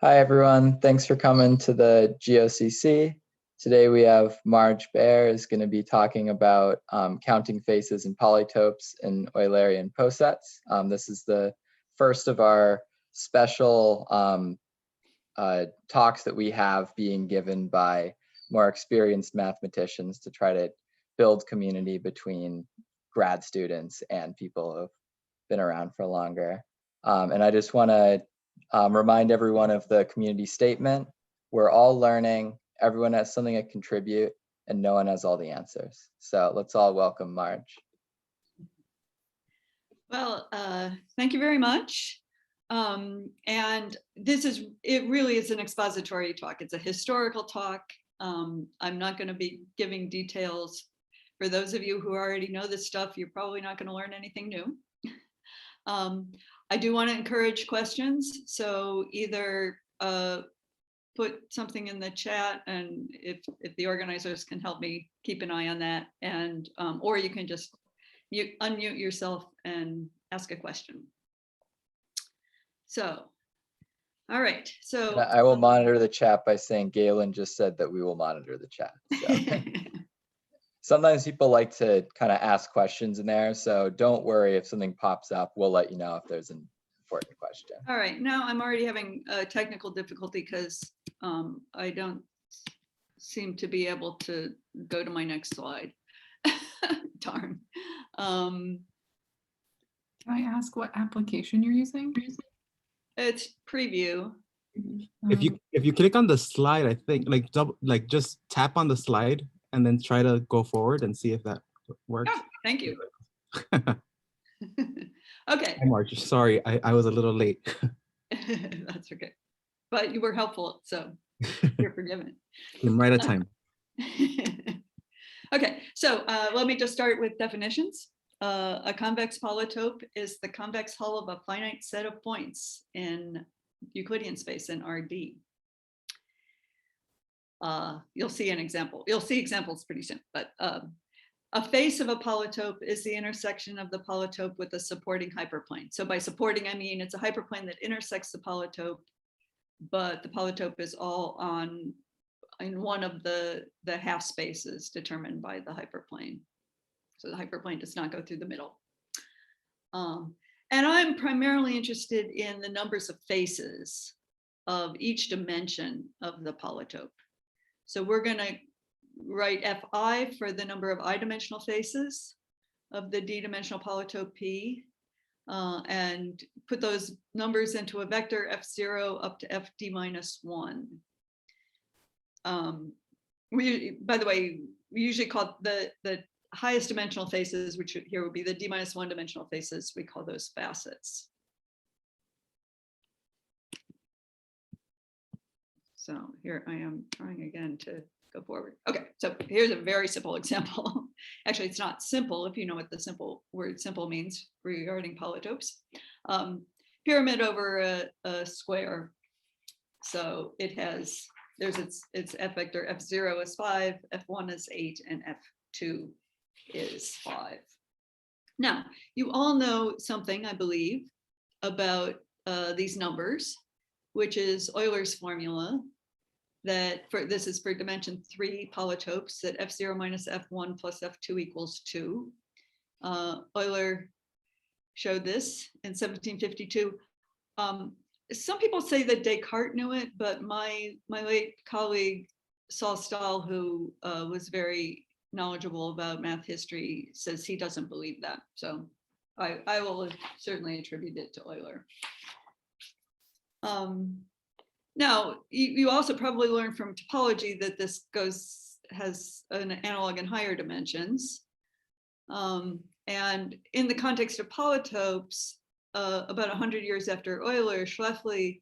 Hi, everyone. Thanks for coming to the GOCC. Today we have Marge Baer is going to be talking about counting faces and polytopes in Eulerian Posets. This is the first of our special talks that we have being given by more experienced mathematicians to try to build community between grad students and people who've been around for longer. And I just want to remind everyone of the community statement. We're all learning, everyone has something to contribute, and no one has all the answers. So let's all welcome Marge. Well, thank you very much. And it really is an expository talk. It's a historical talk. I'm not going to be giving details. For those of you who already know this stuff, you're probably not going to learn anything new. I do want to encourage questions, so either put something in the chat, and if the organizers can help me keep an eye on that, and or you can just unmute yourself and ask a question. So, all right. So and I will monitor the chat by saying Galen just said that we will monitor the chat. So. Sometimes people like to kind of ask questions in there, so don't worry if something pops up. We'll let you know if there's an important question. All right, now I'm already having a technical difficulty because I don't seem to be able to go to my next slide. Darn. Can I ask what application you're using? It's preview. If you click on the slide, I think just tap on the slide and then try to go forward and see if that works. Oh, thank you. Okay. Hi, Marge. Sorry, I was a little late. That's okay. But you were helpful, so you're forgiven. I'm right at time. Okay, so let me just start with definitions. A convex polytope is the convex hull of a finite set of points in Euclidean space in RD. You'll see an example. You'll see examples pretty soon, but a face of a polytope is the intersection of the polytope with a supporting hyperplane. So by supporting, I mean it's a hyperplane that intersects the polytope, but the polytope is all in one of the half spaces determined by the hyperplane. So the hyperplane does not go through the middle. And I'm primarily interested in the numbers of faces of each dimension of the polytope. So we're going to write Fi for the number of I-dimensional faces of the D-dimensional polytope P, and put those numbers into a vector F0 up to Fd minus 1. By the way, we usually call the highest dimensional faces, which here would be the D minus 1 dimensional faces, we call those facets. So here I am trying again to go forward. Okay, so here's a very simple example. Actually, it's not simple if you know what the word simple means regarding polytopes. Pyramid over a square. So it has, there's its F vector, F0 is 5, F1 is 8, and F2 is 5. Now, you all know something, I believe, about these numbers, which is Euler's formula. That this is for dimension 3 polytopes, that F0 minus F1 plus F2 equals 2. Euler showed this in 1752. Some people say that Descartes knew it, but my late colleague Saul Stahl, who was very knowledgeable about math history, says he doesn't believe that. So I will certainly attribute it to Euler. Now, you also probably learned from topology that this has an analog in higher dimensions. And in the context of polytopes, about 100 years after Euler, Schläfli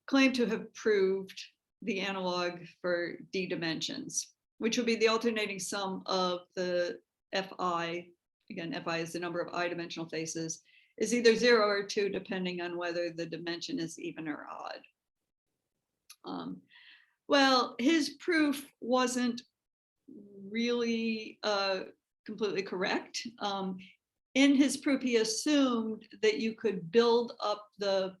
claimed to have proved the analog for D dimensions, which would be the alternating sum of the Fi, again, Fi is the number of I-dimensional faces, is either 0 or 2, depending on whether the dimension is even or odd. Well, his proof wasn't really completely correct. In his proof, he assumed that you could build up the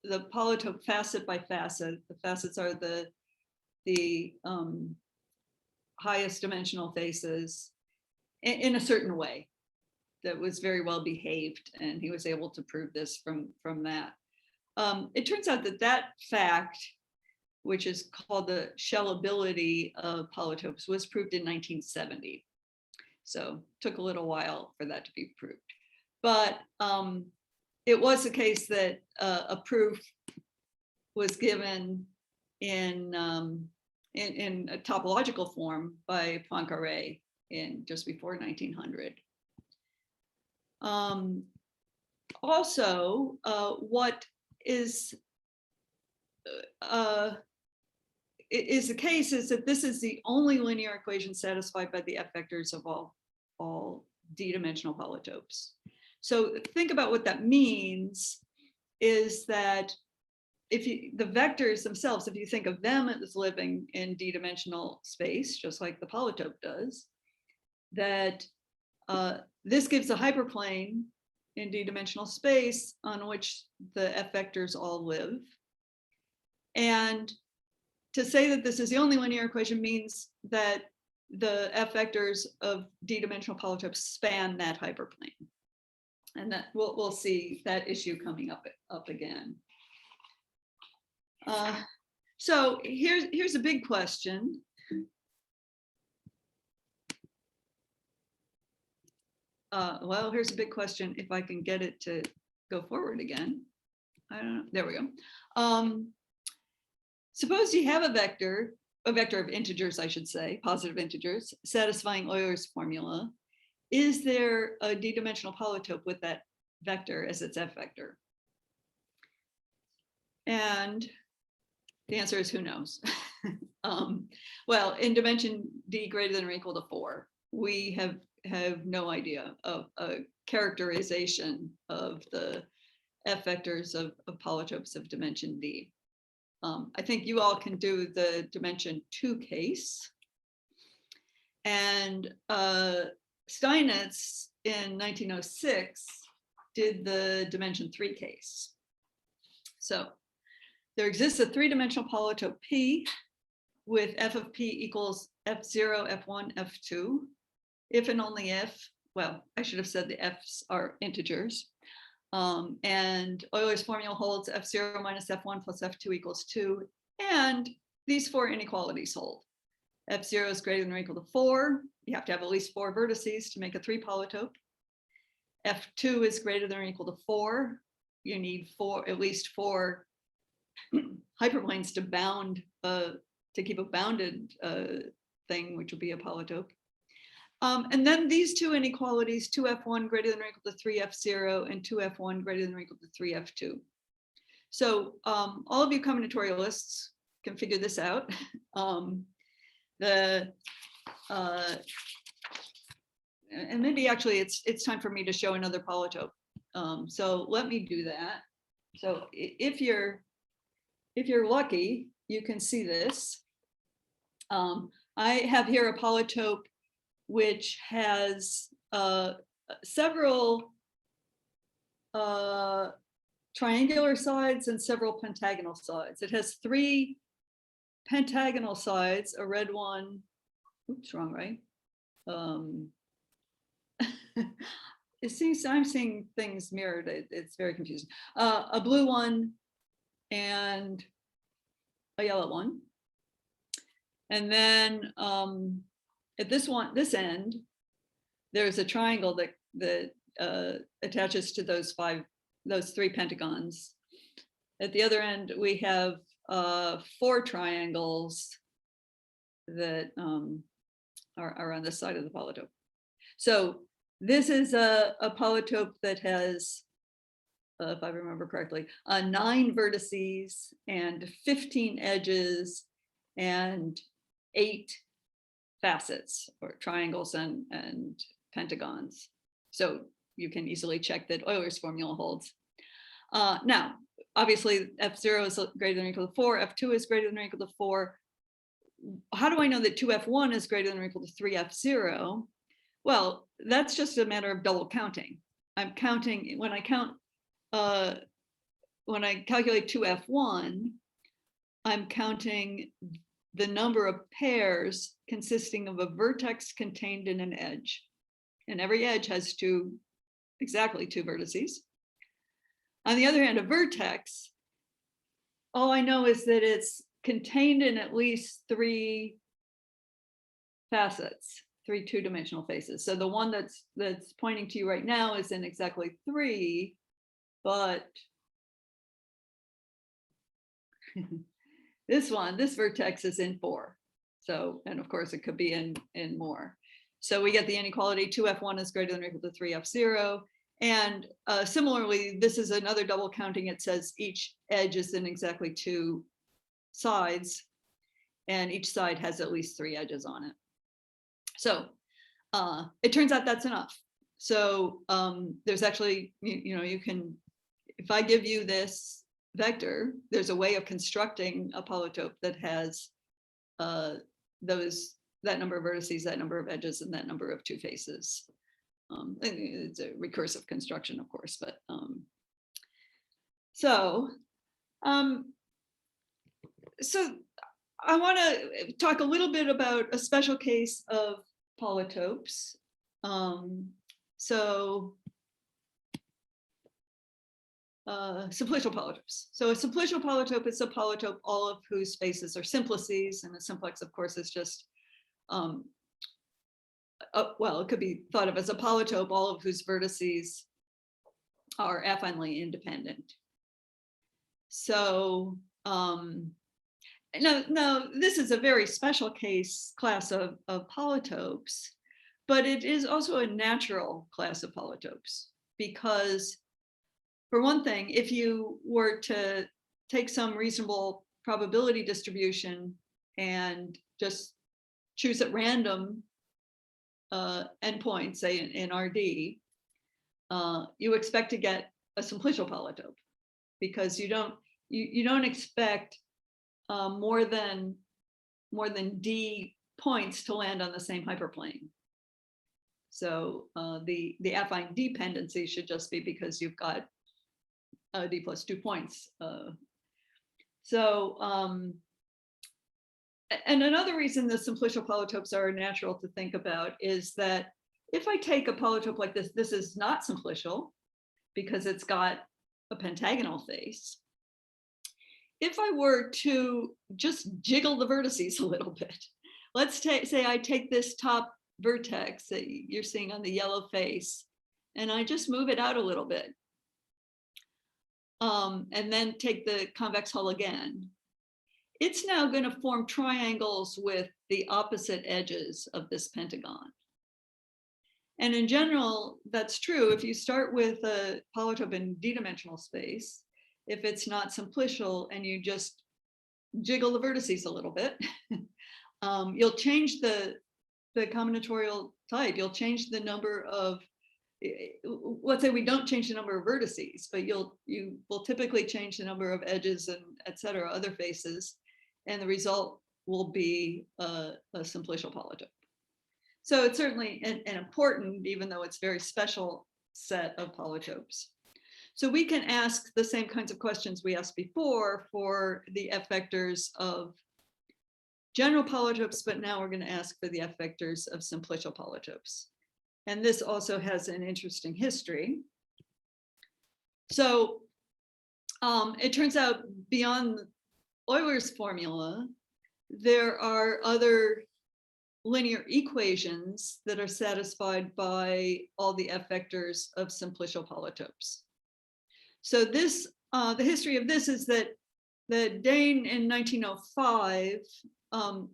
the polytope facet by facet. The facets are the highest dimensional faces in a certain way that was very well behaved, and he was able to prove this from that. It turns out that that fact, which is called the shellability of polytopes, was proved in 1970. So took a little while for that to be proved. But it was the case that a proof was given in a topological form by Poincaré in just before 1900. Also, what is the case is that this is the only linear equation satisfied by the F vectors of all d-dimensional polytopes. So think about what that means is that the vectors themselves, if you think of them as living in d-dimensional space, just like the polytope does, that this gives a hyperplane in d-dimensional space on which the F vectors all live. And to say that this is the only linear equation means that the F vectors of d-dimensional polytopes span that hyperplane. And that we'll see that issue coming up again. So here's a big question. Well, here's a big question. If I can get it to go forward again. I don't know. There we go. Suppose you have a vector of integers, I should say, positive integers, satisfying Euler's formula. Is there a d-dimensional polytope with that vector as its F vector? And the answer is who knows? Well, in dimension d greater than or equal to 4, we have no idea of a characterization of the F vectors of polytopes of dimension d. I think you all can do the dimension 2 case. And Steinitz in 1906 did the dimension 3 case. So there exists a 3-dimensional polytope P with f of P equals f0, f1, f2. If and only if, well, I should have said the f's are integers. And Euler's formula holds f0 minus f1 plus f2 equals 2. And these 4 inequalities hold. F0 is greater than or equal to 4. You have to have at least 4 vertices to make a 3 polytope. F2 is greater than or equal to 4. You need at least 4 hyperplanes to bound, to keep a bounded thing, which will be a polytope. And then these 2 inequalities, 2f1 greater than or equal to 3f0 and 2f1 greater than or equal to 3f2. So all of you combinatorialists can figure this out. And maybe actually it's time for me to show another polytope. So let me do that. So if you're lucky, you can see this. I have here a polytope which has several triangular sides and several pentagonal sides. It has 3 pentagonal sides, a red one, oops, wrong, right? It seems I'm seeing things mirrored. It's very confusing. A blue one and a yellow one. And then at this end, there's a triangle that attaches to those 3 pentagons. At the other end, we have 4 triangles that are on this side of the polytope. So this is a polytope that has, if I remember correctly, 9 vertices and 15 edges and 8 facets or triangles and pentagons. So you can easily check that Euler's formula holds. Now, obviously, f0 is greater than or equal to 4, f2 is greater than or equal to 4. How do I know that 2f1 is greater than or equal to 3f0? Well, that's just a matter of double counting. I'm counting, when I count when I calculate 2F1, I'm counting the number of pairs consisting of a vertex contained in an edge. And every edge has exactly two vertices. On the other hand, a vertex, all I know is that it's contained in at least three facets, three two-dimensional faces. So the one that's pointing to you right now is in exactly 3, but this vertex is in 4. So, and of course it could be in more. So we get the inequality 2F1 is greater than or equal to 3F0. And similarly, this is another double counting. It says each edge is in exactly 2 sides, and each side has at least 3 edges on it. So it turns out that's enough. So there's actually, you can, if I give you this vector, there's a way of constructing a polytope that has that number of vertices, that number of edges, and that number of 2 faces. It's a recursive construction, of course, but so I want to talk a little bit about a special case of polytopes. Simplicial polytopes. So a simplicial polytope is a polytope all of whose faces are simplices, and a simplex, of course, is just well, it could be thought of as a polytope all of whose vertices are affinely independent. So no, this is a very special class of polytopes, but it is also a natural class of polytopes, because for one thing, if you were to take some reasonable probability distribution and just choose at random endpoints, say in RD, you expect to get a simplicial polytope, because you don't expect more than D points to land on the same hyperplane. So the affine dependency should just be because you've got D plus 2 points. And another reason the simplicial polytopes are natural to think about is that if I take a polytope like this, this is not simplicial because it's got a pentagonal face. If I were to just jiggle the vertices a little bit, let's say I take this top vertex that you're seeing on the yellow face, and I just move it out a little bit, and then take the convex hull again, it's now going to form triangles with the opposite edges of this pentagon. And in general, that's true. If you start with a polytope in D-dimensional space, if it's not simplicial and you just jiggle the vertices a little bit, you'll change the combinatorial type. You'll change the number of, let's say we don't change the number of vertices, but you will typically change the number of edges and et cetera, other faces, and the result will be a simplicial polytope. So it's certainly an important, even though it's very special, set of polytopes. So we can ask the same kinds of questions we asked before for the F vectors of general polytopes, but now we're going to ask for the F vectors of simplicial polytopes. And this also has an interesting history. So it turns out beyond Euler's formula, there are other linear equations that are satisfied by all the F vectors of simplicial polytopes. So this, the history of this is that Dane in 1905,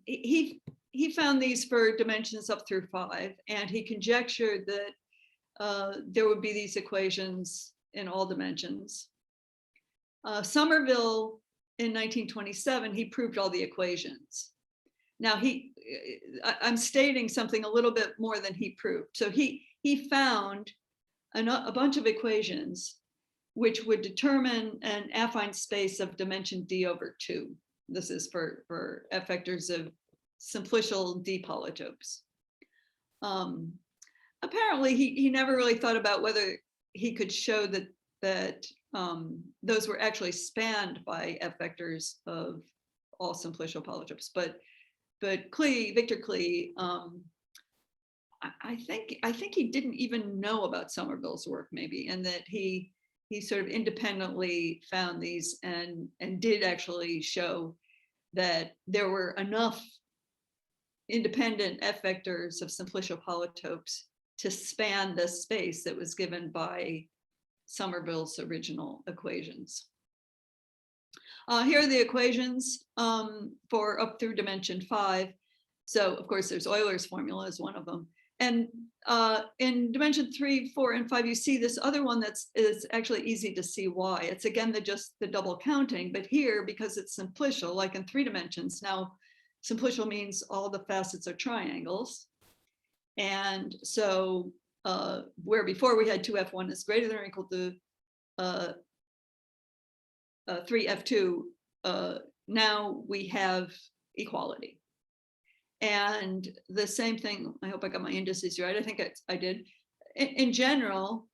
he found these for dimensions up through 5, and he conjectured that there would be these equations in all dimensions. Somerville in 1927, he proved all the equations. Now I'm stating something a little bit more than he proved. So he found a bunch of equations which would determine an affine space of dimension D over 2. This is for F vectors of simplicial D polytopes. Apparently he never really thought about whether he could show that that those were actually spanned by F vectors of all simplicial polytopes. But Klee, Victor Klee, I think he didn't even know about Somerville's work, maybe, and that he sort of independently found these and did actually show that there were enough independent F vectors of simplicial polytopes to span the space that was given by Somerville's original equations. Here are the equations for up through dimension 5. So of course there's Euler's formula is one of them. And in dimension 3, 4, and 5, you see this other one is actually easy to see why. It's again just the double counting, but here, because it's simplicial, like in 3 dimensions, now simplicial means all the facets are triangles. And so where before we had 2f1 is greater than or equal to 3f2, now we have equality. And the same thing, I hope I got my indices right. I think I did. In general,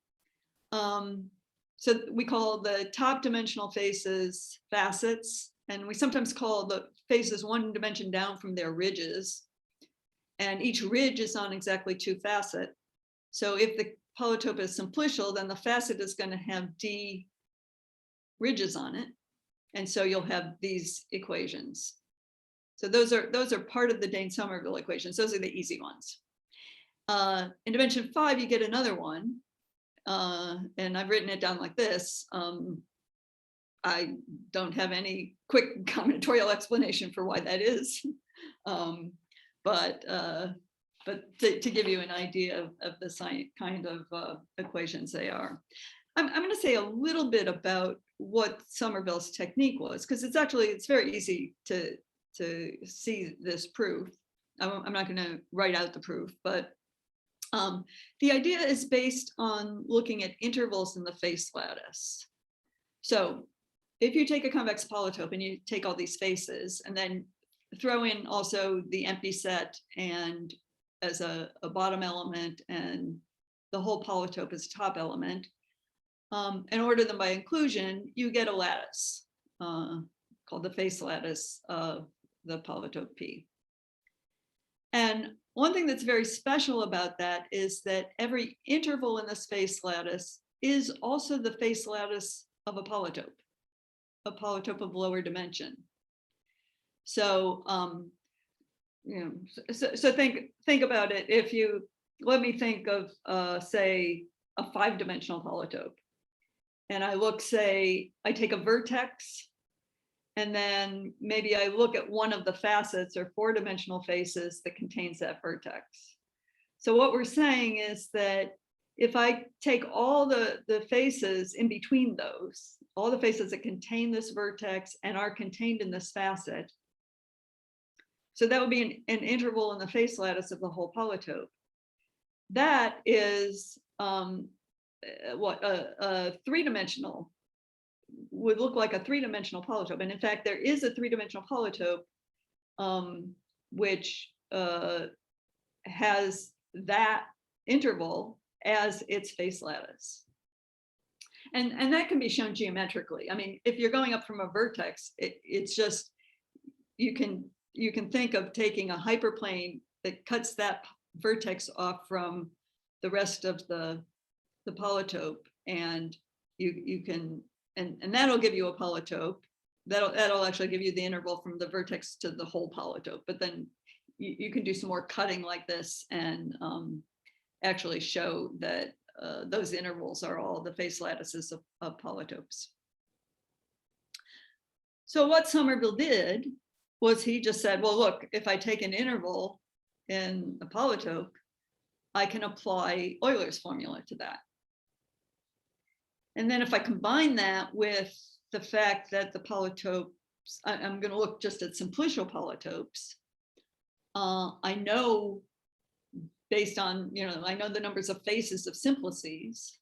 so we call the top dimensional faces facets, and we sometimes call the faces 1 dimension down from their ridges. And each ridge is on exactly 2 facets. So if the polytope is simplicial, then the facet is going to have d ridges on it. And so you'll have these equations. So those are part of the Dane-Somerville equations. Those are the easy ones. In dimension 5, you get another one. And I've written it down like this. I don't have any quick combinatorial explanation for why that is. But to give you an idea of the kind of equations they are. I'm going to say a little bit about what Somerville's technique was, because it's very easy to see this proof. I'm not going to write out the proof, but the idea is based on looking at intervals in the face lattice. So if you take a convex polytope and you take all these faces and then throw in also the empty set and as a bottom element and the whole polytope as top element, and order them by inclusion, you get a lattice called the face lattice of the polytope P. And one thing that's very special about that is that every interval in this face lattice is also the face lattice of a polytope of lower dimension. So, so think about it. If you let me think of, say, a 5-dimensional polytope, and I look, say, I take a vertex, and then maybe I look at one of the facets or 4-dimensional faces that contains that vertex. So what we're saying is that if I take all the faces in between those, all the faces that contain this vertex and are contained in this facet, so that would be an interval in the face lattice of the whole polytope. That is what a 3-dimensional would look like, a 3-dimensional polytope. And in fact, there is a 3-dimensional polytope which has that interval as its face lattice. And that can be shown geometrically. I mean, if you're going up from a vertex, it's just, you can think of taking a hyperplane that cuts that vertex off from the rest of the polytope, and you can, and that'll give you a polytope. That'll actually give you the interval from the vertex to the whole polytope. But then you can do some more cutting like this and actually show that those intervals are all the face lattices of polytopes. So what Somerville did was he just said, well, look, if I take an interval in a polytope, I can apply Euler's formula to that. And then if I combine that with the fact that the polytopes, I'm going to look just at simplicial polytopes, I know based on, I know the numbers of faces of simplices,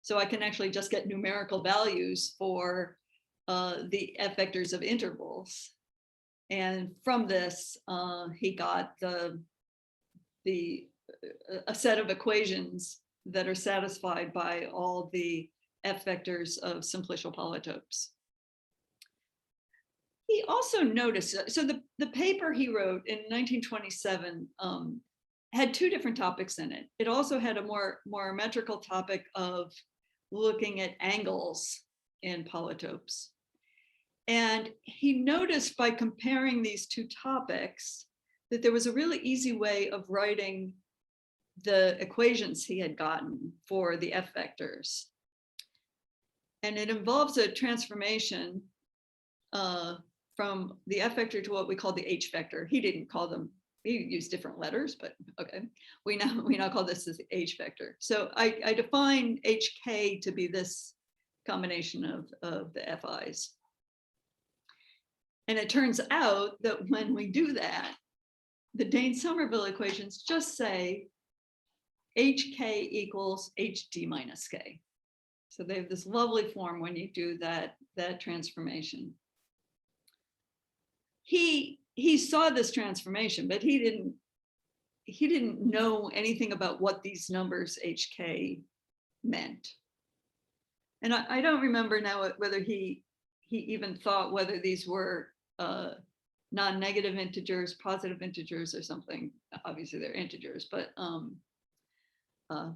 so I can actually just get numerical values for the F vectors of intervals. And from this, he got a set of equations that are satisfied by all the F vectors of simplicial polytopes. He also noticed, so the paper he wrote in 1927 had two different topics in it. It also had a more metrical topic of looking at angles in polytopes. And he noticed by comparing these two topics that there was a really easy way of writing the equations he had gotten for the F vectors. And it involves a transformation from the F vector to what we call the H vector. He didn't call them, he used different letters, but okay. We now call this the H vector. So I define HK to be this combination of the FIs. And it turns out that when we do that, the Dane-Somerville equations just say HK equals HD minus K. So they have this lovely form when you do that transformation. He saw this transformation, but he didn't know anything about what these numbers HK meant. And I don't remember now whether he even thought whether these were non-negative integers, positive integers, or something. Obviously they're integers, but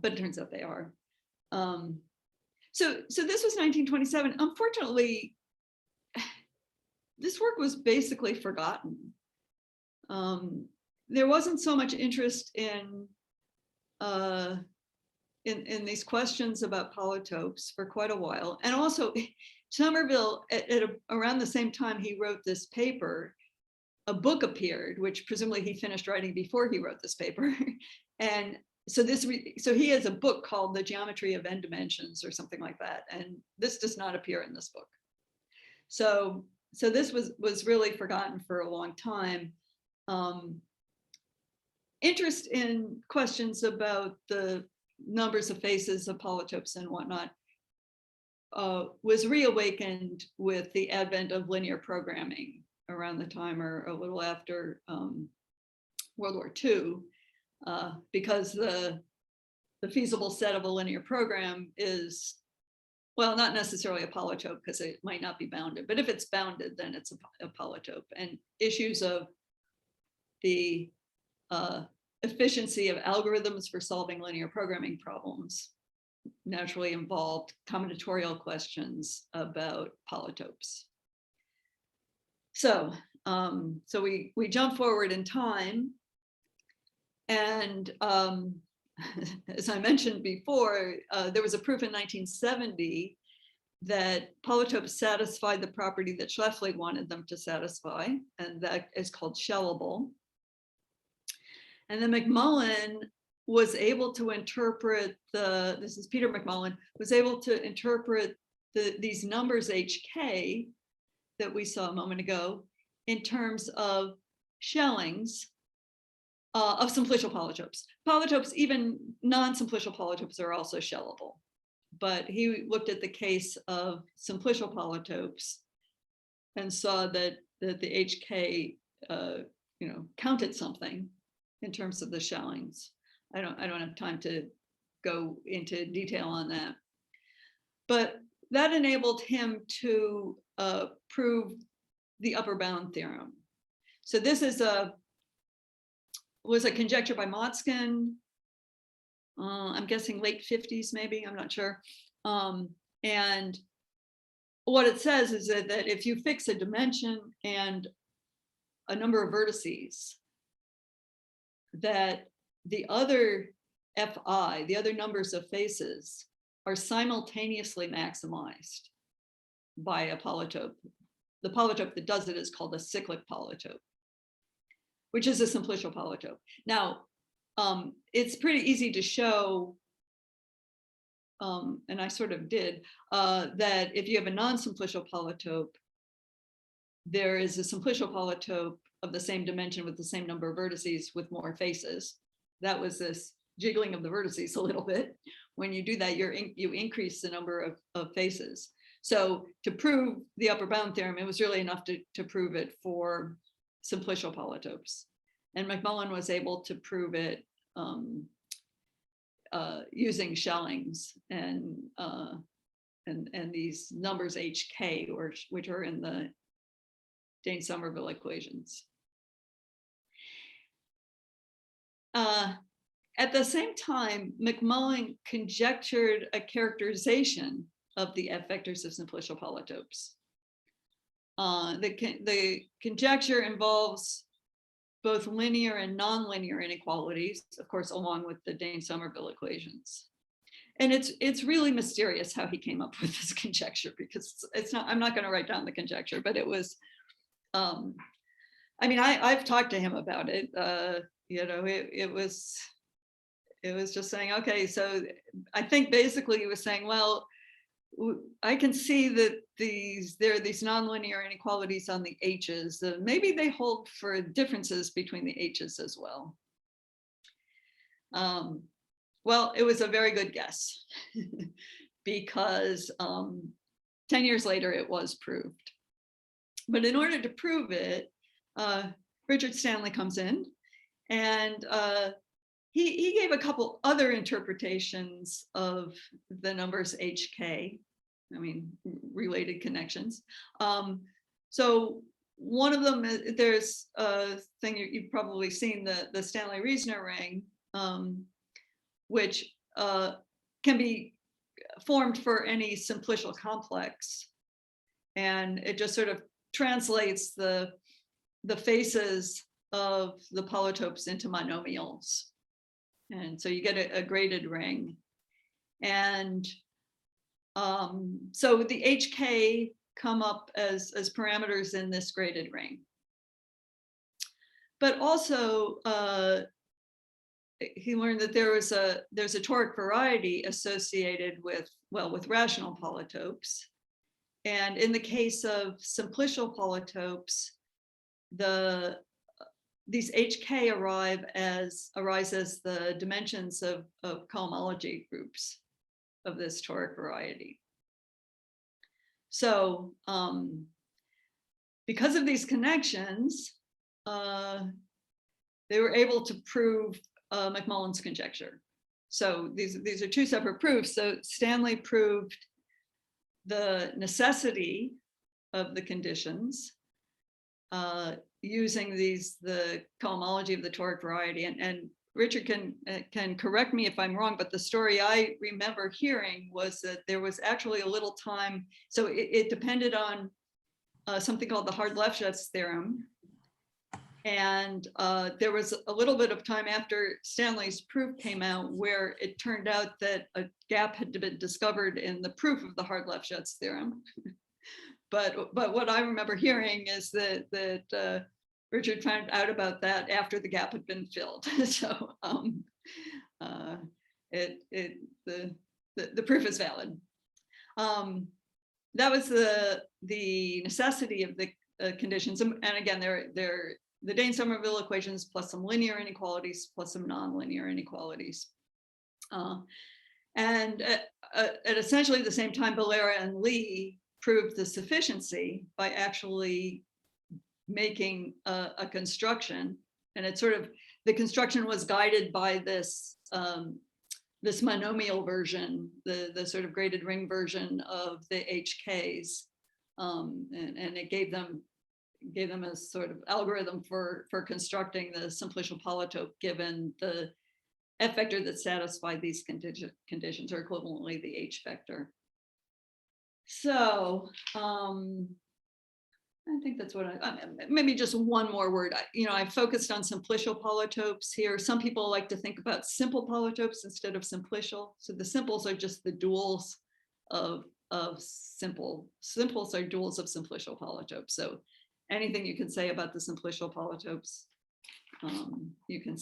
it turns out they are. So this was 1927. Unfortunately, this work was basically forgotten. There wasn't so much interest in these questions about polytopes for quite a while. And also, Somerville, around the same time he wrote this paper, a book appeared, which presumably he finished writing before he wrote this paper. And so he has a book called The Geometry of N Dimensions or something like that. And this does not appear in this book. So this was really forgotten for a long time. Interest in questions about the numbers of faces of polytopes and whatnot was reawakened with the advent of linear programming around the time or a little after World War II, because the feasible set of a linear program is, well, not necessarily a polytope because it might not be bounded, but if it's bounded, then it's a polytope. And issues of the efficiency of algorithms for solving linear programming problems naturally involved combinatorial questions about polytopes. So we jump forward in time, and as I mentioned before, there was a proof in 1970 that polytopes satisfied the property that Schläfli wanted them to satisfy, and that is called shellable. And then McMullen was able to interpret this is Peter McMullen, was able to interpret these numbers HK that we saw a moment ago in terms of shellings of simplicial polytopes. Polytopes, even non-simplicial polytopes, are also shellable. But he looked at the case of simplicial polytopes and saw that the HK counted something in terms of the shellings. I don't have time to go into detail on that. But that enabled him to prove the upper bound theorem. So this was a conjecture by Motzkin, I'm guessing late 50s maybe, I'm not sure. And what it says is that if you fix a dimension and a number of vertices, that the other Fi, the other numbers of faces, are simultaneously maximized by a polytope. The polytope that does it is called a cyclic polytope, which is a simplicial polytope. Now, it's pretty easy to show, and I sort of did, that if you have a non-simplicial polytope, there is a simplicial polytope of the same dimension with the same number of vertices with more faces. That was this jiggling of the vertices a little bit. When you do that, you increase the number of faces. So to prove the upper bound theorem, it was really enough to prove it for simplicial polytopes. And McMullen was able to prove it using shellings and and these numbers HK, which are in the Dane-Somerville equations. At the same time, McMullen conjectured a characterization of the F vectors of simplicial polytopes. The conjecture involves both linear and nonlinear inequalities, of course, along with the Dane-Somerville equations. And it's really mysterious how he came up with this conjecture, because it's not, I'm not going to write down the conjecture, but it was, I mean, I've talked to him about it. You know, it was just saying, okay, so I think basically he was saying, well, I can see that there are these nonlinear inequalities on the H's. Maybe they hold for differences between the H's as well. Well, it was a very good guess because 10 years later it was proved. But in order to prove it, Richard Stanley comes in, and he gave a couple other interpretations of the numbers HK, I mean, related connections. So one of them, there's a thing you've probably seen, the Stanley-Reasoner ring, which can be formed for any simplicial complex. And it just sort of translates the faces of the polytopes into monomials. And so you get a graded ring. And so the HK come up as parameters in this graded ring. But also, he learned that there's a toric variety associated with, well, with rational polytopes. And in the case of simplicial polytopes, these HK arise as the dimensions of cohomology groups of this toric variety. So because of these connections, they were able to prove McMullen's conjecture. So these are two separate proofs. So Stanley proved the necessity of the conditions using the cohomology of the toric variety. And Richard can correct me if I'm wrong, but the story I remember hearing was that there was actually a little time. So it depended on something called the Hard-Lefschetz theorem. And there was a little bit of time after Stanley's proof came out where it turned out that a gap had been discovered in the proof of the Hard-Lefschetz theorem. But what I remember hearing is that Richard found out about that after the gap had been filled. So the proof is valid. That was the necessity of the conditions. And again, they're the Dane-Somerville equations plus some linear inequalities plus some nonlinear inequalities. And at essentially the same time, Valera and Lee proved the sufficiency by actually making a construction. And it's sort of, the construction was guided by this this monomial version, the sort of graded ring version of the HKs. And it gave them a sort of algorithm for constructing the simplicial polytope given the F vector that satisfied these conditions, or equivalently the H vector. So I think that's what maybe just one more word. I focused on simplicial polytopes here. Some people like to think about simple polytopes instead of simplicial. So the simples are just the duals of simple. Simples are duals of simplicial polytopes. So anything you can say about the simplicial polytopes, you can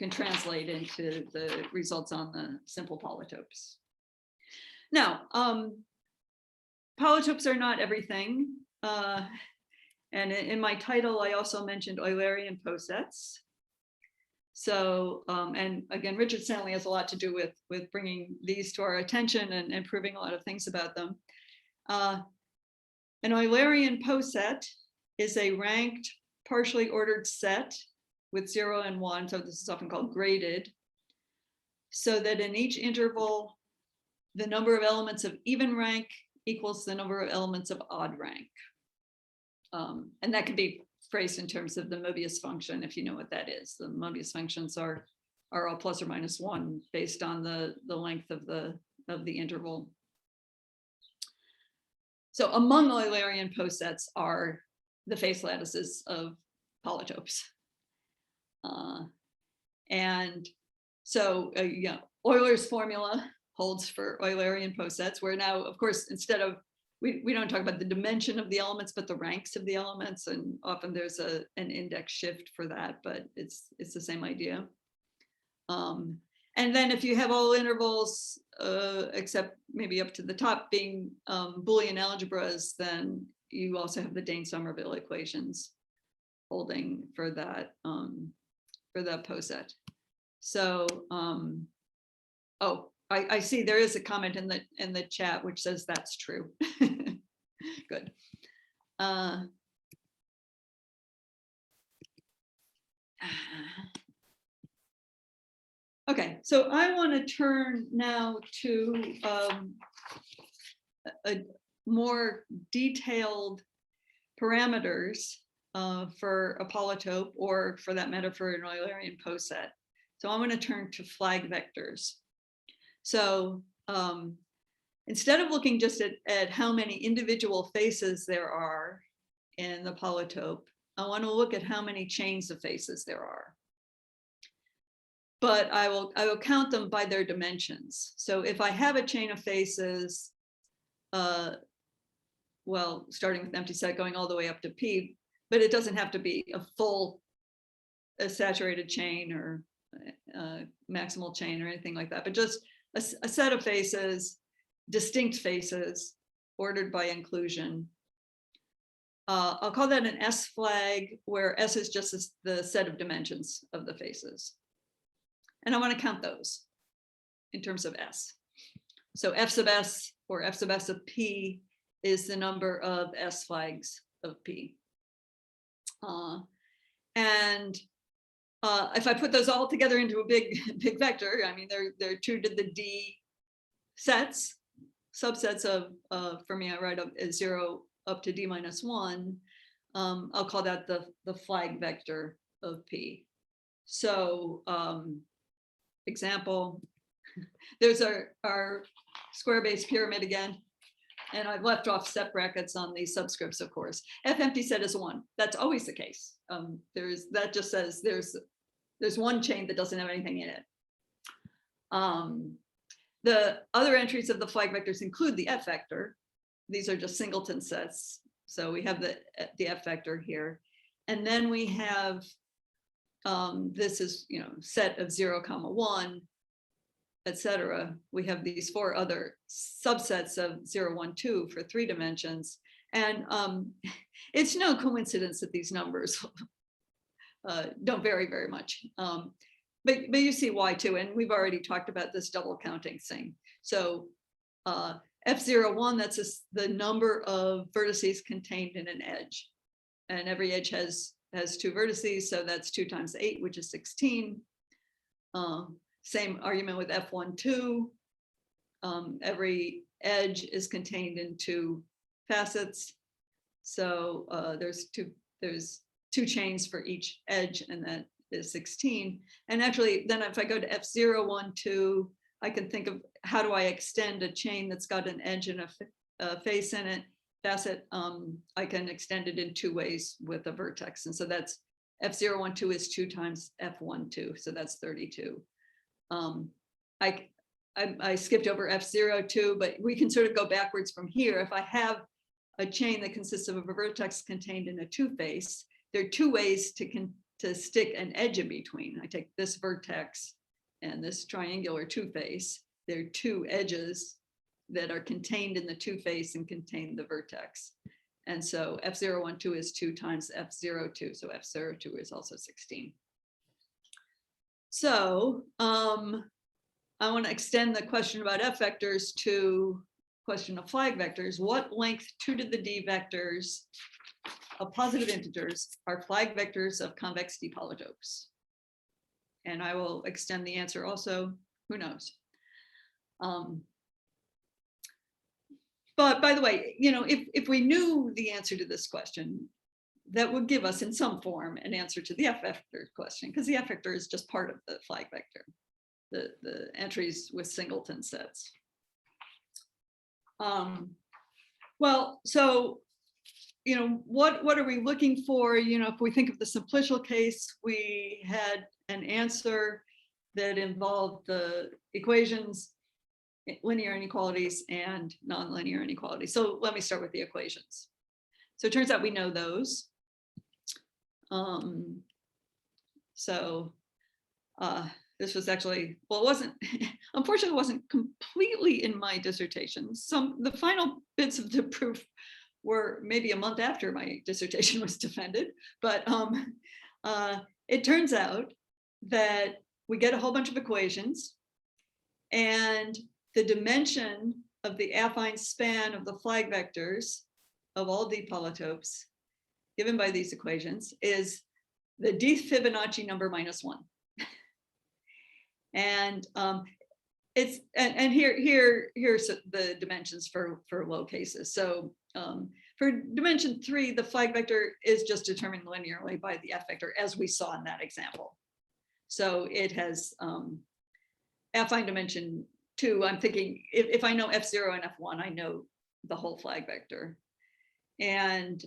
translate into the results on the simple polytopes. Now, polytopes are not everything. And in my title, I also mentioned Eulerian posets. So, and again, Richard Stanley has a lot to do with bringing these to our attention and proving a lot of things about them. An Eulerian poset is a ranked, partially ordered set with 0 and 1. So this is often called graded. So that in each interval the number of elements of even rank equals the number of elements of odd rank. And that can be phrased in terms of the Mobius function, if you know what that is. The Mobius functions are all plus or minus 1 based on the length of the interval. So among Eulerian posets are the face lattices of polytopes. And so yeah, Euler's formula holds for Eulerian posets, where now, of course, instead of, we don't talk about the dimension of the elements, but the ranks of the elements, and often there's an index shift for that, but it's the same idea. And then if you have all intervals, except maybe up to the top being Boolean algebras, then you also have the Dane-Somerville equations holding for that poset. So, oh, I see there is a comment in the chat which says that's true. Good. Okay, so I want to turn now to a more detailed parameters for a polytope, or for that matter, for an Eulerian poset. So I'm going to turn to flag vectors. So instead of looking just at how many individual faces there are in the polytope, I want to look at how many chains of faces there are. But I will count them by their dimensions. So if I have a chain of faces, well, starting with empty set going all the way up to P, but it doesn't have to be a full saturated chain or maximal chain or anything like that, but just a set of faces, distinct faces, ordered by inclusion. I'll call that an S flag, where S is just the set of dimensions of the faces. And I want to count those in terms of S. So F sub S, or F sub S of P, is the number of S flags of P. And if I put those all together into a big vector, I mean, they're 2 to the D sets, subsets of, for me, I write up as 0 up to D minus 1. I'll call that the flag vector of P. So example, there's our square base pyramid again. And I've left off set brackets on these subscripts, of course. F empty set is 1. That's always the case. That just says there's one chain that doesn't have anything in it. The other entries of the flag vectors include the F vector. These are just singleton sets. So we have the F vector here. And then we have, this is, set of 0, 1, etc. We have these 4 other subsets of 0, 1, 2 for 3 dimensions. And it's no coincidence that these numbers don't vary very much. But you see why too, and we've already talked about this double counting thing. So F01, that's the number of vertices contained in an edge. And every edge has 2 vertices, so that's 2 times 8, which is 16. Same argument with F12. Every edge is contained in 2 facets. So there's two chains for each edge, and that is 16. And actually, then if I go to F0, 1, 2, I can think of how do I extend a chain that's got an edge and a face in it, facet. I can extend it in 2 ways with a vertex. And so that's F0, 1, 2 is 2 times F1, 2. So that's 32. I skipped over F0, 2, but we can sort of go backwards from here. If I have a chain that consists of a vertex contained in a 2-face, there are 2 ways to stick an edge in between. I take this vertex and this triangular 2-face. There are 2 edges that are contained in the 2-face and contain the vertex. And so F0, 1, 2 is 2 times F0, 2. So F0, 2 is also 16. So I want to extend the question about F vectors to question of flag vectors. What length 2 to the D vectors of positive integers are flag vectors of convexity polytopes? And I will extend the answer also, who knows? But by the way, you know, if we knew the answer to this question, that would give us in some form an answer to the F vector question, because the F vector is just part of the flag vector, the entries with singleton sets. Well, so, you know, what are we looking for? You know, if we think of the simplicial case, we had an answer that involved the equations, linear inequalities, and nonlinear inequalities. So let me start with the equations. So it turns out we know those. This was actually, well, it wasn't, unfortunately, it wasn't completely in my dissertation. The final bits of the proof were maybe a month after my dissertation was defended, but it turns out that we get a whole bunch of equations, and the dimension of the affine span of the flag vectors of all D polytopes given by these equations is the D Fibonacci number minus 1. And here's the dimensions for low cases. So for dimension 3, the flag vector is just determined linearly by the F vector, as we saw in that example. So it has affine dimension 2. I'm thinking if I know F0 and F1, I know the whole flag vector. And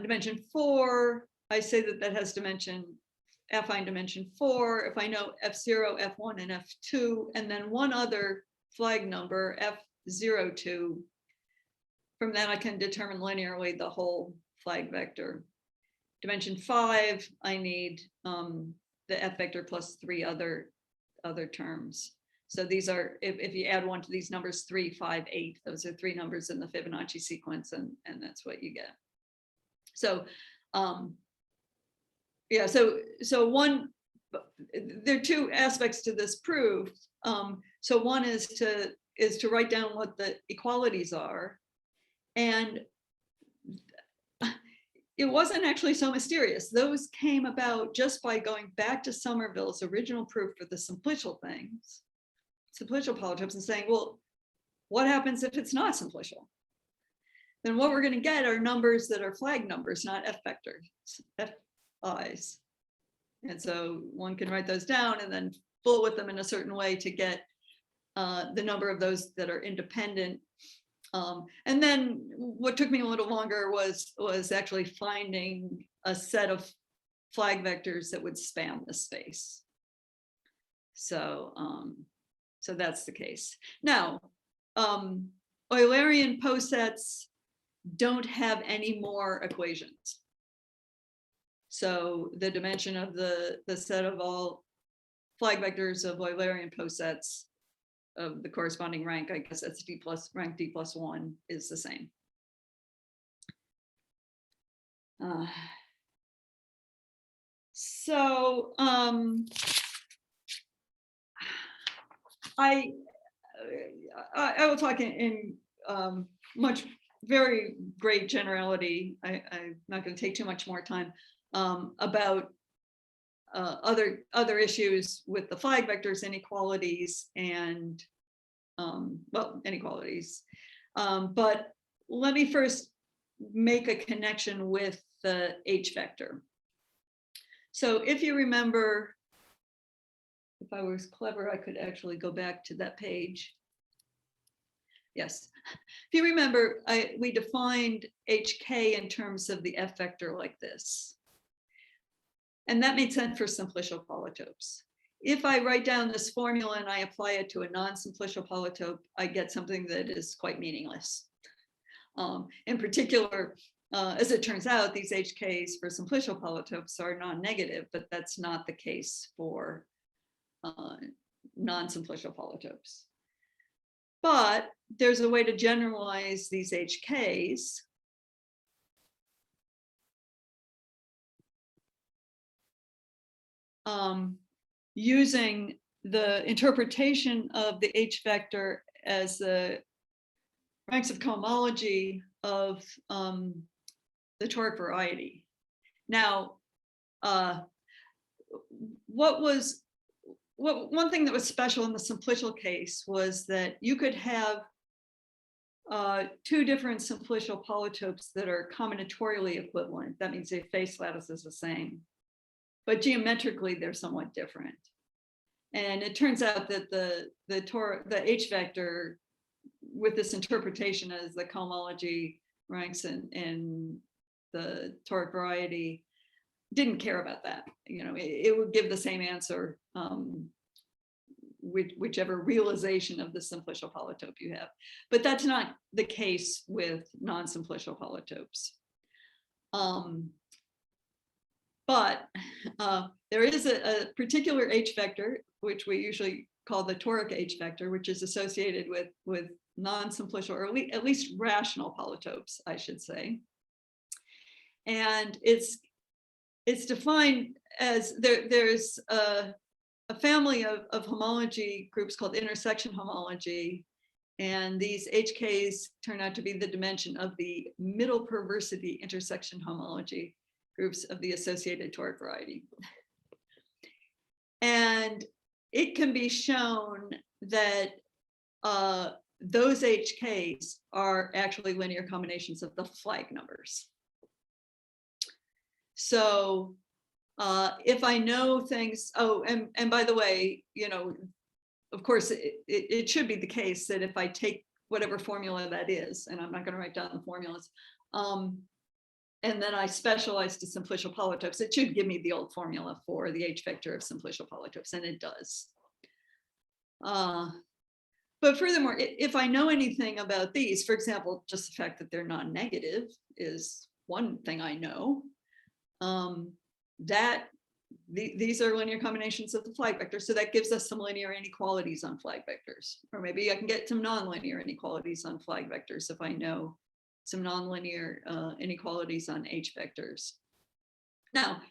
dimension 4, I say that has dimension, affine dimension 4. If I know F0, F1, and F2, and then one other flag number, F02, from that I can determine linearly the whole flag vector. Dimension 5, I need the F vector plus 3 other terms. So these are, if you add 1 to these numbers, 3, 5, 8, those are 3 numbers in the Fibonacci sequence, and that's what you get. So yeah, so there are 2 aspects to this proof. So one is to write down what the equalities are, and it wasn't actually so mysterious. Those came about just by going back to Somerville's original proof for the simplicial things, simplicial polytopes, and saying, well, what happens if it's not simplicial? Then what we're going to get are numbers that are flag numbers, not F vectors, Fi's. And so one can write those down and then fool with them in a certain way to get the number of those that are independent. And then what took me a little longer was actually finding a set of flag vectors that would span the space. So so that's the case. Now, Eulerian posets don't have any more equations. So the dimension of the set of all flag vectors of Eulerian posets of the corresponding rank, I guess that's D plus rank D plus 1, is the same. So I will talk in very great generality. I'm not going to take too much more time about other issues with the flag vectors, inequalities, and well, inequalities. But let me first make a connection with the H vector. So if you remember, if I was clever, I could actually go back to that page. Yes, if you remember, we defined HK in terms of the F vector like this. And that made sense for simplicial polytopes. If I write down this formula and I apply it to a non-simplicial polytope, I get something that is quite meaningless. In particular, as it turns out, these HKs for simplicial polytopes are non-negative, but that's not the case for non-simplicial polytopes. But there's a way to generalize these HKs. Using the interpretation of the H vector as the ranks of cohomology of the toric variety. Now, one thing that was special in the simplicial case was that you could have two different simplicial polytopes that are combinatorially equivalent. That means their face lattice is the same, but geometrically they're somewhat different. And it turns out that the H vector with this interpretation as the cohomology ranks in the toric variety didn't care about that. You know, it would give the same answer whichever realization of the simplicial polytope you have. But that's not the case with non-simplicial polytopes. But there is a particular H vector, which we usually call the toric H vector, which is associated with non-simplicial, or at least rational polytopes, I should say. And it's defined as there's a family of homology groups called intersection homology. And these HKs turn out to be the dimension of the middle perversity intersection homology groups of the associated toric variety. And it can be shown that those HKs are actually linear combinations of the flag numbers. So if I know things, oh, and by the way, you know, of course, it should be the case that if I take whatever formula that is, and I'm not going to write down the formulas, and then I specialize to simplicial polytopes, it should give me the old formula for the H vector of simplicial polytopes, and it does. But furthermore, if I know anything about these, for example, just the fact that they're non-negative is one thing I know, that these are linear combinations of the flag vector. So that gives us some linear inequalities on flag vectors, or maybe I can get some non-linear inequalities on flag vectors if I know some non-linear inequalities on H vectors. Now,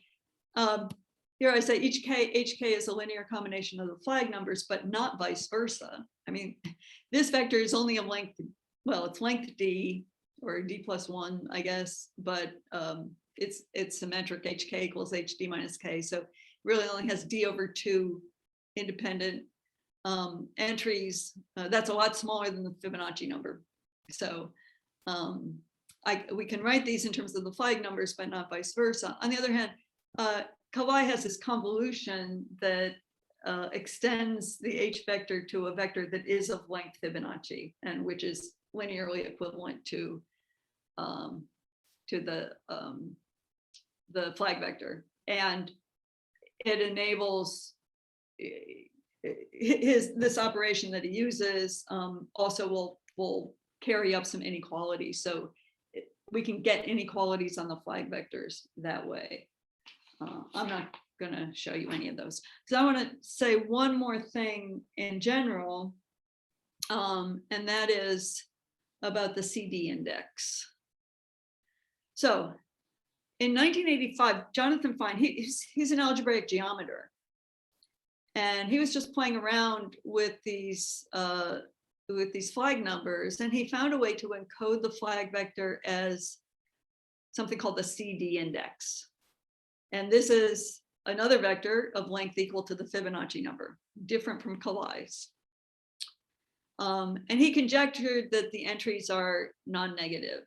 here I say HK is a linear combination of the flag numbers, but not vice versa. I mean, this vector is only of length, well, it's length D or D+1, I guess, but it's symmetric. HK equals HD minus K. So it really only has D/2 independent entries. That's a lot smaller than the Fibonacci number. So we can write these in terms of the flag numbers, but not vice versa. On the other hand, Kawai has this convolution that extends the H vector to a vector that is of length Fibonacci, and which is linearly equivalent to the flag vector, and it enables this operation that he uses also will carry up some inequalities, so we can get inequalities on the flag vectors that way. I'm not going to show you any of those. So I want to say one more thing in general, and that is about the CD index. So in 1985, Jonathan Fine, he's an algebraic geometer, and he was just playing around with these flag numbers, and he found a way to encode the flag vector as something called the CD index. And this is another vector of length equal to the Fibonacci number, different from Kawai's. And he conjectured that the entries are non-negative.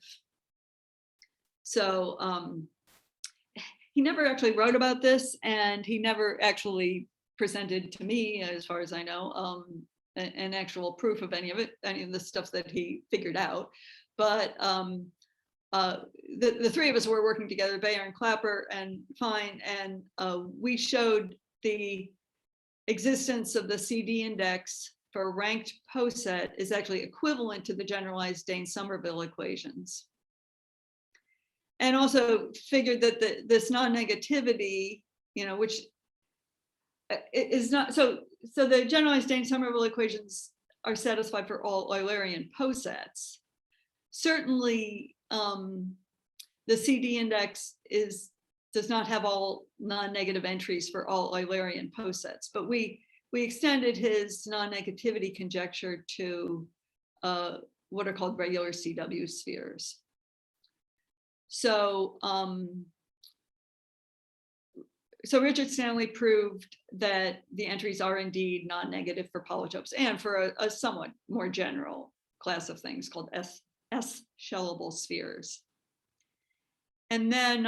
So he never actually wrote about this, and he never actually presented to me, as far as I know, an actual proof of any of the stuff that he figured out. But the three of us were working together, Bayer and Clapper and Fine, and we showed the existence of the CD index for a ranked poset is actually equivalent to the generalized Dane-Somerville equations. And also figured that this non-negativity, you know, which is not, so the generalized Dane-Somerville equations are satisfied for all Eulerian posets. Certainly, the CD index does not have all non-negative entries for all Eulerian posets, but we extended his non-negativity conjecture to what are called regular CW spheres. So, so Richard Stanley proved that the entries are indeed non-negative for polytopes and for a somewhat more general class of things called S-shellable spheres. And then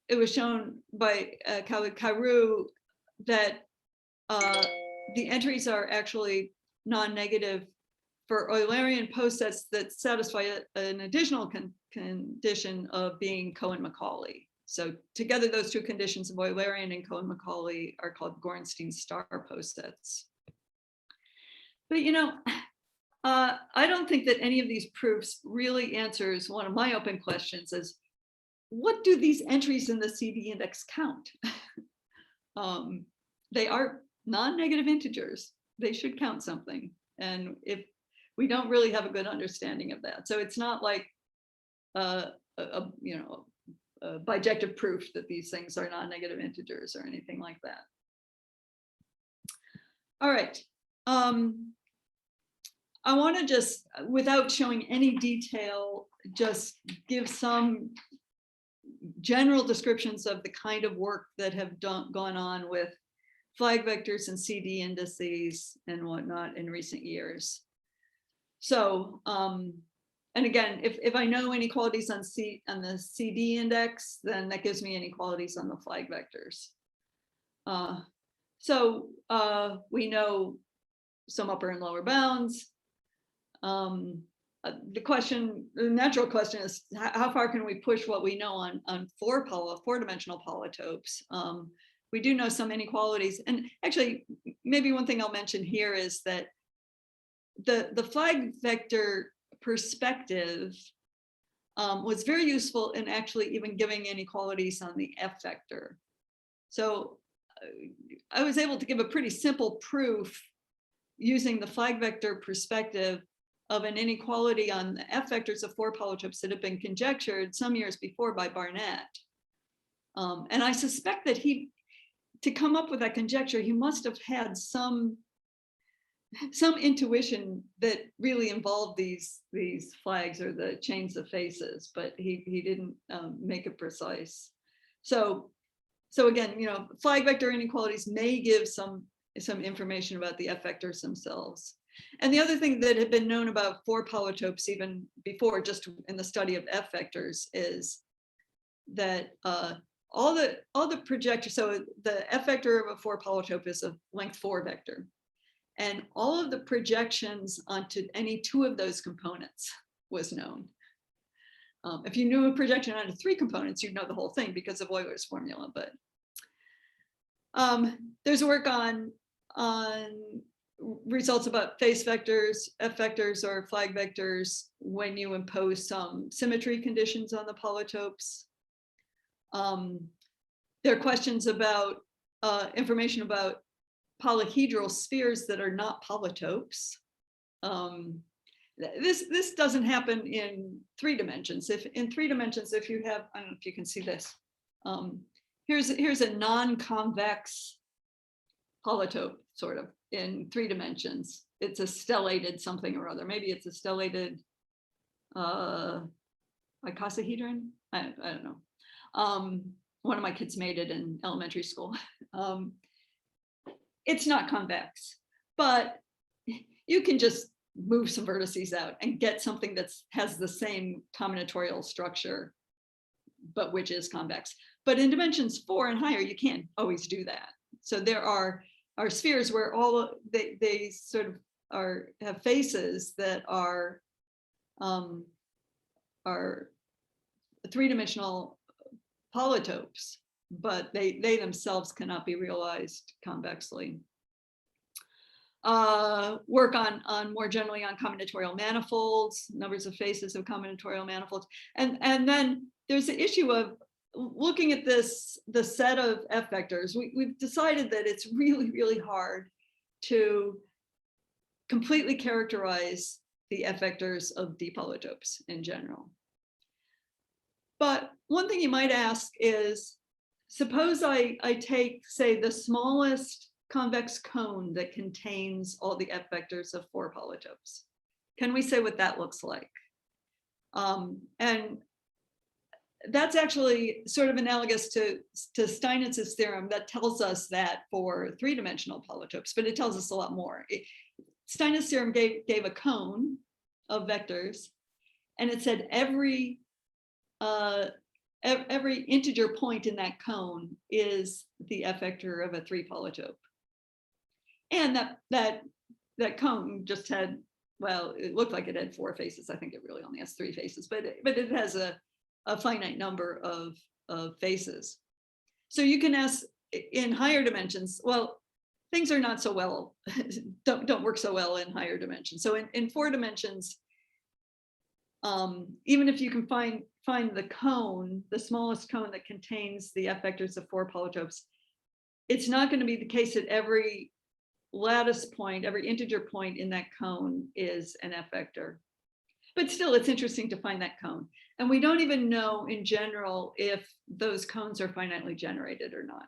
it was shown by Caru that the entries are actually non-negative for Eulerian posets that satisfy an additional condition of being Cohen-Macaulay. So together, those two conditions of Eulerian and Cohen-Macaulay are called Gorenstein star posets. But you know, I don't think that any of these proofs really answers one of my open questions is, what do these entries in the CD index count? They are non-negative integers. They should count something. And if we don't really have a good understanding of that. So it's not like you know, a bijective proof that these things are non-negative integers or anything like that. All right. I want to just, without showing any detail, just give some general descriptions of the kind of work that have gone on with flag vectors and CD indices and whatnot in recent years. So, and again, if I know inequalities on the CD index, then that gives me inequalities on the flag vectors. So we know some upper and lower bounds. The natural question is, how far can we push what we know on four-dimensional polytopes? We do know some inequalities. And actually, maybe one thing I'll mention here is that the flag vector perspective was very useful in actually even giving inequalities on the F vector. So I was able to give a pretty simple proof using the flag vector perspective of an inequality on the F vectors of four polytopes that have been conjectured some years before by Barnett. And I suspect that to come up with that conjecture, he must have had some intuition that really involved these flags or the chains of faces, but he didn't make it precise. So again, you know, flag vector inequalities may give some information about the F vectors themselves. And the other thing that had been known about four polytopes even before, just in the study of F vectors, is that all the projectors, so the F vector of a four polytope is a length 4 vector. And all of the projections onto any two of those components was known. If you knew a projection onto 3 components, you'd know the whole thing because of Euler's formula. But there's work on results about face vectors, F vectors, or flag vectors when you impose some symmetry conditions on the polytopes. There are questions about information about polyhedral spheres that are not polytopes. This doesn't happen in 3 dimensions. If in 3 dimensions, if you have, I don't know if you can see this. Here's a non-convex polytope, sort of, in 3 dimensions. It's a stellated something or other. Maybe it's a stellated icosahedron. I don't know. One of my kids made it in elementary school. It's not convex, but you can just move some vertices out and get something that has the same combinatorial structure, but which is convex. But in dimensions 4 and higher, you can't always do that. So there are spheres where they sort of have faces that are 3-dimensional polytopes, but they themselves cannot be realized convexly. Work on more generally on combinatorial manifolds, numbers of faces of combinatorial manifolds. And then there's the issue of looking at the set of F vectors. We've decided that it's really, really hard to completely characterize the F vectors of D polytopes in general. But one thing you might ask is, suppose I take, say, the smallest convex cone that contains all the F vectors of 4 polytopes. Can we say what that looks like? And that's actually sort of analogous to Steinitz's theorem that tells us that for 3-dimensional polytopes, but it tells us a lot more. Stein's theorem gave a cone of vectors, and it said every integer point in that cone is the F vector of a 3 polytope. And that cone just had, well, it looked like it had 4 faces. I think it really only has 3 faces, but it has a finite number of faces. So you can ask in higher dimensions, well, things are not so well, don't work so well in higher dimensions. So in 4 dimensions, even if you can find the cone, the smallest cone that contains the F vectors of 4 polytopes, it's not going to be the case that every lattice point, every integer point in that cone is an F vector. But still, it's interesting to find that cone. And we don't even know in general if those cones are finitely generated or not.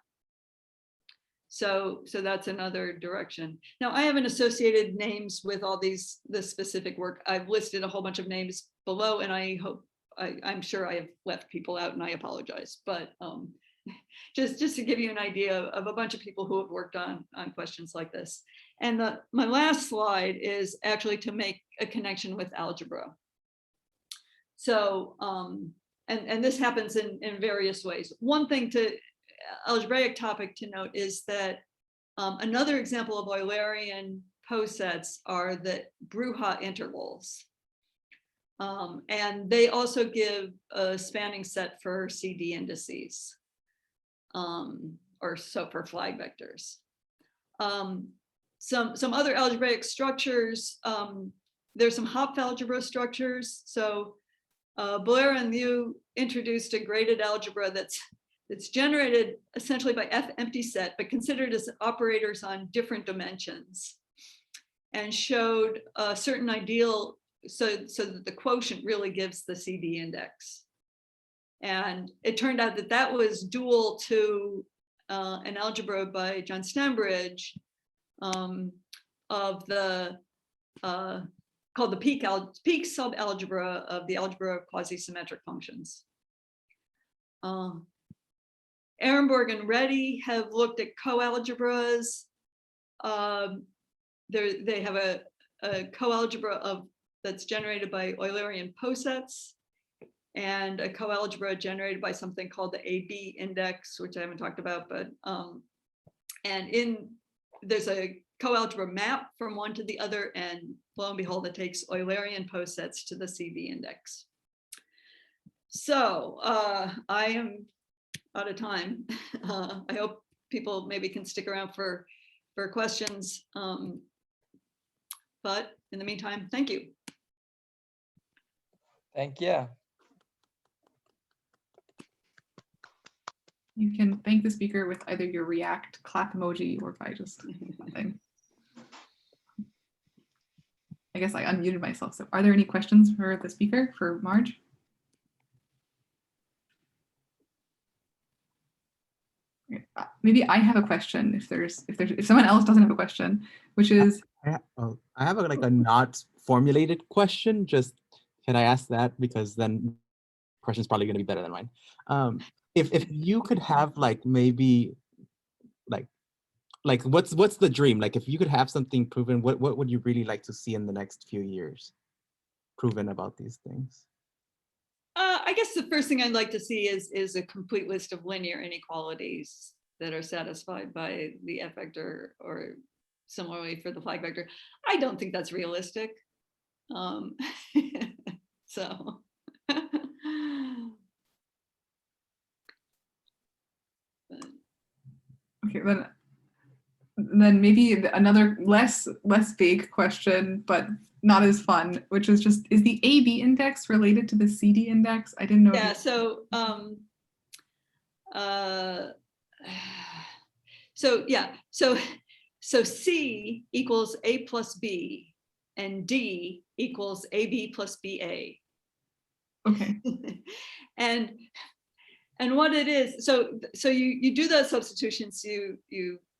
So that's another direction. Now, I haven't associated names with all this specific work. I've listed a whole bunch of names below, and I'm sure I have left people out, and I apologize. But just to give you an idea of a bunch of people who have worked on questions like this. And my last slide is actually to make a connection with algebra. So, and this happens in various ways. One thing algebraic topic to note is that another example of Eulerian posets are the Bruja intervals. And they also give a spanning set for CD indices, or so for flag vectors. Some other algebraic structures, there's some Hopf algebra structures. So Blair and Liu introduced a graded algebra that's generated essentially by F empty set, but considered as operators on different dimensions, and showed a certain ideal so that the quotient really gives the CD index. And it turned out that was dual to an algebra by John Stambridge of the called the peak subalgebra of the algebra of quasi-symmetric functions. Ehrenberg and Reddy have looked at coalgebras. They have a coalgebra that's generated by Eulerian posets, and a coalgebra generated by something called the AB index, which I haven't talked about, but there's a coalgebra map from one to the other, and lo and behold, it takes Eulerian posets to the CD index. So I am out of time. I hope people maybe can stick around for questions. But in the meantime, thank you. Thank you. You can thank the speaker with either your react clap emoji or by just something. I guess I unmuted myself. So are there any questions for the speaker, for Marge? Maybe I have a question if someone else doesn't have a question, which is I have a not formulated question. Just can I ask that, because then the question is probably going to be better than mine. If you could have maybe what's the dream? Like if you could have something proven, what would you really like to see in the next few years proven about these things? I guess the first thing I'd like to see is a complete list of linear inequalities that are satisfied by the F vector, or similarly for the flag vector. I don't think that's realistic. So. Okay, then maybe another less big question, but not as fun, which is just, is the AB index related to the CD index? I didn't know. Yeah, so C equals A plus B, and D equals AB plus BA. Okay. And what it is, so you do those substitutions, you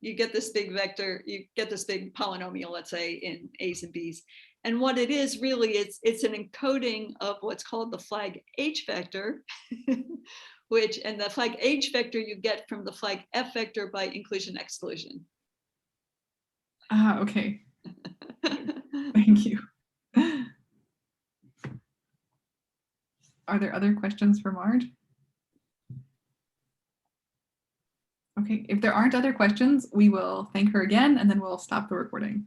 get this big vector, you get this big polynomial, let's say, in A's and B's. And what it is really, it's an encoding of what's called the flag H vector, and the flag H vector you get from the flag F vector by inclusion exclusion. Ah, okay. Thank you. Are there other questions for Marge? Okay, if there aren't other questions, we will thank her again and then we'll stop the recording.